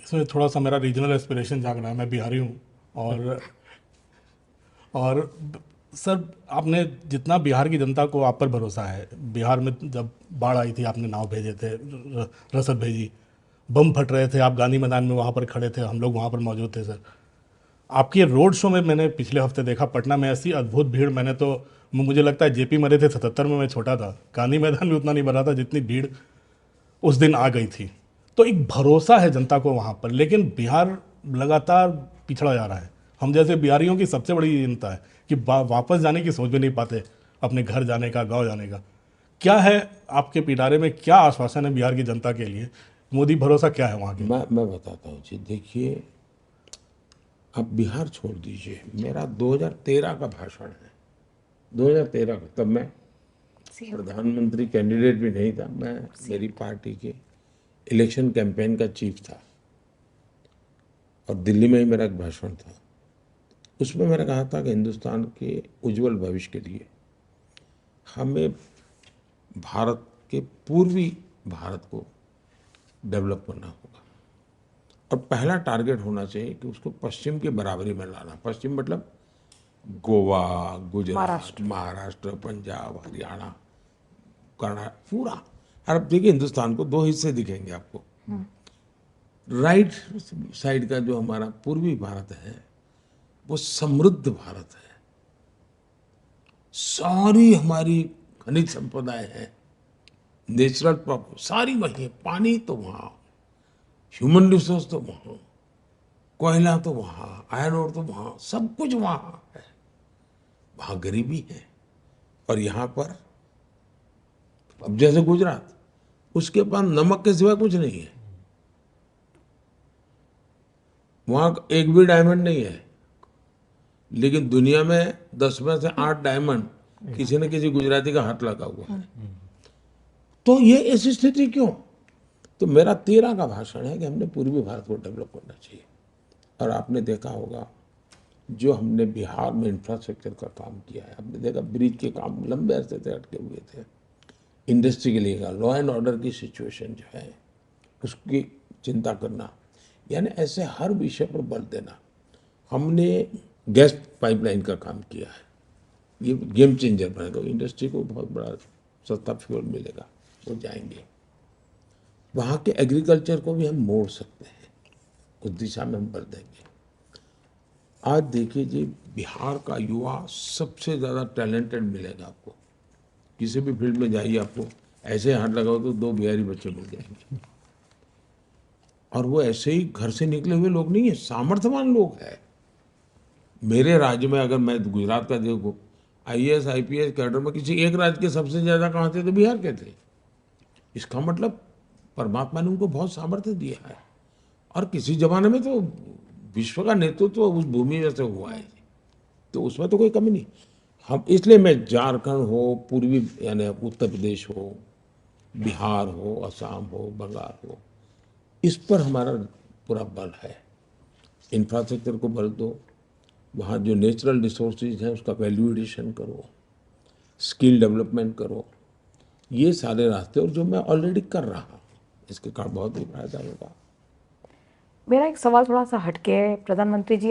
इसमें थोड़ा सा मेरा रीजनल एस्पिरेशन जाग रहा है। मैं बिहारी हूँ। और सर, आपने जितना बिहार की जनता को आप पर भरोसा है, बिहार में जब बाढ़ आई थी आपने नाव भेजे थे, रसद भेजी, बम फट रहे थे, आप गांधी मैदान में वहाँ पर खड़े थे, हम लोग वहाँ पर मौजूद थे सर। आपकी रोड शो में मैंने पिछले हफ्ते देखा पटना में, ऐसी अद्भुत भीड़, मैंने तो, मुझे लगता है जेपी मरे थे 77 में, मैं छोटा था, गांधी मैदान में उतना नहीं भरा था जितनी भीड़ उस दिन आ गई थी। तो एक भरोसा है जनता को वहाँ पर, लेकिन बिहार लगातार पिछड़ा जा रहा है। हम जैसे बिहारियों की सबसे बड़ी चिंता है कि वापस जाने की सोच भी नहीं पाते, अपने घर जाने का, गांव जाने का। क्या है आपके पिटारे में, क्या आश्वासन है बिहार की जनता के लिए? मोदी भरोसा क्या है वहाँ के? मैं बताता हूँ जी। देखिए, अब बिहार छोड़ दीजिए, मेरा 2013 का भाषण है। 2013 का, तब मैं प्रधानमंत्री कैंडिडेट भी नहीं था, मैं मेरी पार्टी के इलेक्शन कैंपेन का चीफ था और दिल्ली में ही मेरा एक भाषण था। उसमें मैंने कहा था कि हिंदुस्तान के उज्जवल भविष्य के लिए हमें भारत के पूर्वी भारत को डेवलप करना होगा और पहला टारगेट होना चाहिए कि उसको पश्चिम के बराबरी में लाना। पश्चिम मतलब गोवा, गुजरात, महाराष्ट्र, पंजाब, हरियाणा, कर्नाटक, पूरा। और अब देखिए, हिंदुस्तान को दो हिस्से दिखेंगे आपको। राइट साइड का जो हमारा पूर्वी भारत है वो समृद्ध भारत है, सारी हमारी खनिज संपदाएं हैं, नेचुरल प्रॉपर्टी सारी वही है, पानी तो वहाँ, ह्यूमन रिसोर्स तो वहाँ, कोयला तो वहाँ, आयरन ओर तो वहाँ, सब कुछ वहाँ है। वहाँ गरीबी है और यहाँ पर, अब जैसे गुजरात, उसके पास नमक के सिवा कुछ नहीं है, वहाँ एक भी डायमंड नहीं है, लेकिन दुनिया में 10 में से 8 डायमंड किसी न किसी गुजराती का हाथ लगा हुआ है। तो ये ऐसी स्थिति क्यों? तो मेरा 13 का भाषण है कि हमने पूर्वी भारत को डेवलप करना चाहिए। और आपने देखा होगा जो हमने बिहार में इंफ्रास्ट्रक्चर का काम किया है, आपने देखा ब्रिज के काम लंबे अरसे से अटके हुए थे, इंडस्ट्री के लिए, लॉ एंड ऑर्डर की सिचुएशन जो है उसकी चिंता करना, यानी ऐसे हर विषय पर बल देना। हमने गैस पाइपलाइन का काम किया है, ये गेम चेंजर बनेगा, इंडस्ट्री को बहुत बड़ा सस्ता फ्यूल मिलेगा, वो जाएंगे। वहाँ के एग्रीकल्चर को भी हम मोड़ सकते हैं, उस दिशा में हम बढ़ देंगे। आज देखिए जी, बिहार का युवा सबसे ज़्यादा टैलेंटेड मिलेगा आपको, किसी भी फील्ड में जाइए, आपको ऐसे हाथ लगाओ तो 2 बिहारी बच्चे मिल जाएंगे। और वो ऐसे ही घर से निकले हुए लोग नहीं है, सामर्थ्यवान लोग हैं। मेरे राज्य में अगर मैं गुजरात का देखूँ, आईएएस आईपीएस कैडर में किसी एक राज्य के सबसे ज़्यादा कहाँ थे? तो बिहार के थे। इसका मतलब परमात्मा ने उनको बहुत सामर्थ्य दिया है। और किसी जमाने में तो विश्व का नेतृत्व तो उस भूमि में से हुआ है, तो उसमें तो कोई कमी नहीं। हम इसलिए, मैं झारखंड हो, पूर्वी यानी उत्तर प्रदेश हो, बिहार हो, असम हो, बंगाल हो, इस पर हमारा पूरा बल है। इंफ्रास्ट्रक्चर को बल दो, वहाँ जो नेचुरल रिसोर्सेज हैं उसका वैल्यू एडिशन करो, स्किल डेवलपमेंट करो, ये सारे रास्ते, और जो मैं ऑलरेडी कर रहा हूँ, इसके कारण बहुत ही फायदा होगा। मेरा एक सवाल थोड़ा सा हटके है, प्रधानमंत्री जी।